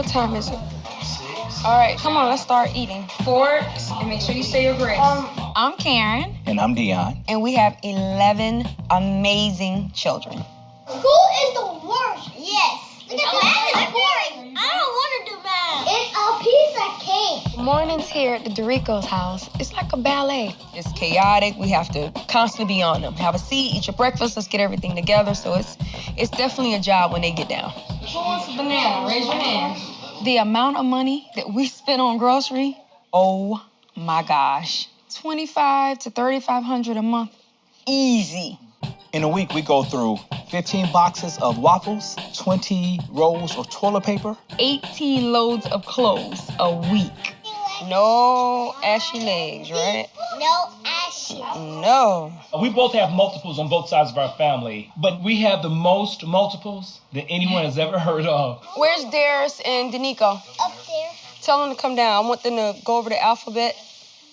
time is it? All right, come on, let's start eating. Forks, and make sure you say your grace. I'm Karen. And I'm Dionne. And we have 11 amazing children. School is the worst. Yes. Look at math is boring. I don't want to do math. It's a piece of cake. Mornings here at the Derricos house, it's like a ballet. It's chaotic. We have to constantly be on them. Have a seat, eat your breakfast, let's get everything together. So it's definitely a job when they get down. Who wants a banana? Raise your hands. The amount of money that we spend on grocery, oh my gosh. $2,500 to $3,500 a month. Easy. In a week, we go through 15 boxes of waffles, 20 rolls of toilet paper, 18 loads of clothes a week. No ashy legs, right? No ashes. No. We both have multiples on both sides of our family, but we have the most multiples that anyone has ever heard of. Where's Darius and Danico? Up there. Tell them to come down. I want them to go over the alphabet.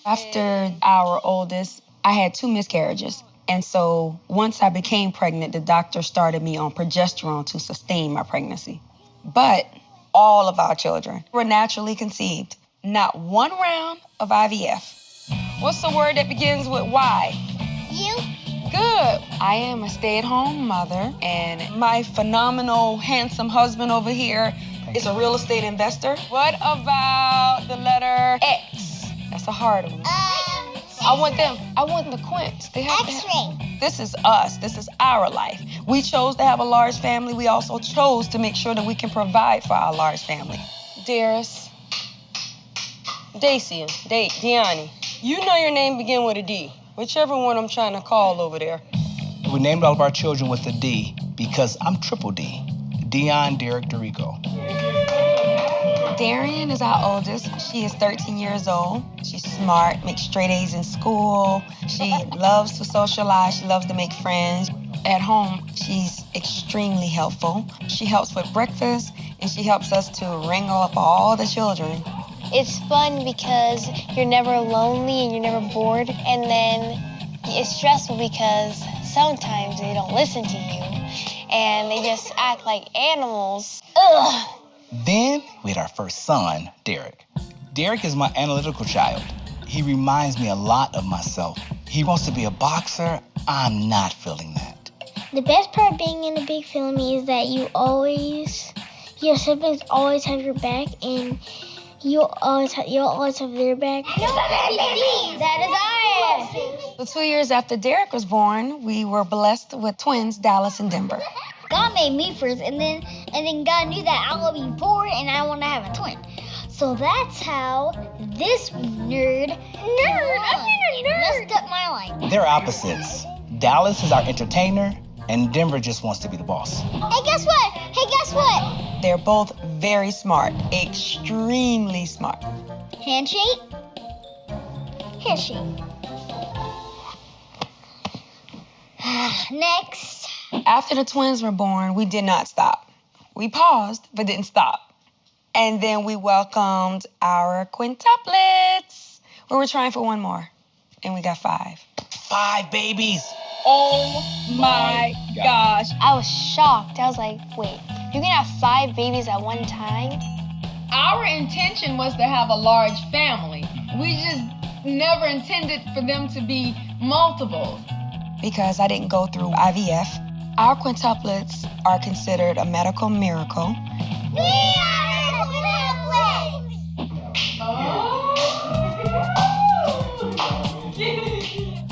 After our oldest, I had 2 miscarriages. And so once I became pregnant, the doctor started me on progesterone to sustain my pregnancy. But all of our children were naturally conceived. Not one round of IVF. What's the word that begins with Y? You? Good. I am a stay-at-home mother, and my phenomenal, handsome husband over here is a real estate investor. What about the letter X? That's a hard one. I want the Quints. They have X-ray. This is us. This is our life. We chose to have a large family. We also chose to make sure that we can provide for our large family. Darius. Dacia. Dionne. You know your name begin with a D. Whichever one I'm trying to call over there. We named all of our children with a D because I'm Triple D. Dionne, Derrick, Derrico. Darian is our oldest. She is 13 years old. She's smart, makes straight A's in school. She loves to socialize. She loves to make friends. At home, she's extremely helpful. She helps with breakfast, and she helps us to wrangle up all the children. It's fun because you're never lonely and you're never bored. And then it's stressful because sometimes they don't listen to you and they just act like animals. Ugh. Then we had our first son, Derrick. Derrick is my analytical child. He reminds me a lot of myself. He wants to be a boxer. I'm not feeling that. The best part of being in a big family is that your siblings always have your back, and you'll always have their back. No, that is ours. The 2 years after Derrick was born, we were blessed with twins, Dallas and Denver. God made me first, and then God knew that I would be bored and I want to have a twin. So that's how this nerd messed up my life. They're opposites. Dallas is our entertainer, and Denver just wants to be the boss. Hey, guess what? They're both very smart, extremely smart. Handshake. Next. After the twins were born, we did not stop. We paused, but didn't stop. And then we welcomed our quintuplets. We were trying for one more, and we got 5. 5 babies. Oh my gosh. I was shocked. I was like, wait, you can have 5 babies at one time? Our intention was to have a large family. We just never intended for them to be multiples. Because I didn't go through IVF, our quintuplets are considered a medical miracle. We are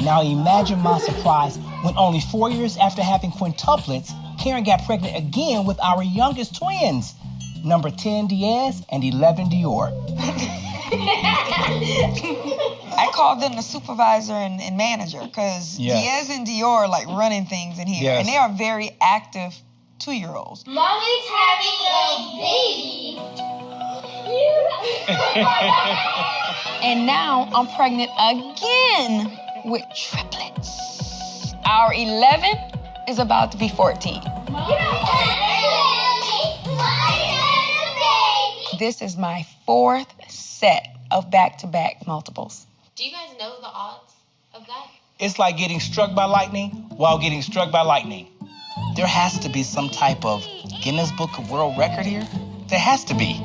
Now imagine my surprise when only 4 years after having quintuplets, Karen got pregnant again with our youngest twins, number 10 Diaz and 11 Dior. I called them the supervisor and manager because Diaz and Dior are like running things in here. Yes. And they are very active 2-year-olds. Mommy's having a baby. And now I'm pregnant again with triplets. Our 11 is about to be 14. This is my 4th set of back-to-back multiples. Do you guys know the odds of that? It's like getting struck by lightning while getting struck by lightning. There has to be some type of Guinness Book of World Record here. There has to be.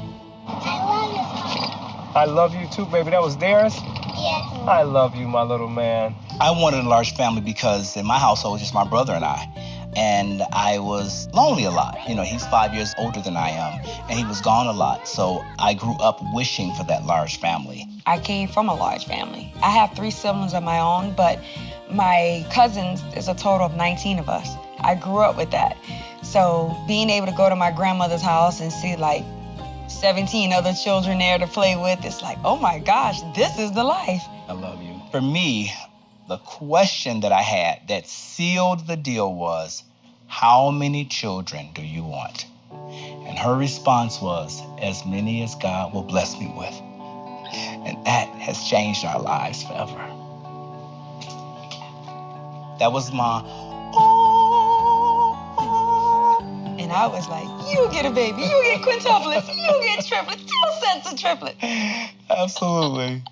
I love you too, baby. That was theirs? Yes. I love you, my little man. I wanted a large family because in my household, it was just my brother and I. And I was lonely a lot. You know, he's 5 years older than I am, and he was gone a lot. So I grew up wishing for that large family. I came from a large family. I have 3 siblings of my own, but my cousins is a total of 19 of us. I grew up with that. So being able to go to my grandmother's house and see like 17 other children there to play with, it's like, oh my gosh, this is the life. I love you. For me, the question that I had that sealed the deal was, how many children do you want? And her response was, as many as God will bless me with. And that has changed our lives forever. That was my, And I was like, you get a baby, you get quintuplets, you get triplets, 2 sets of triplets. absolutely.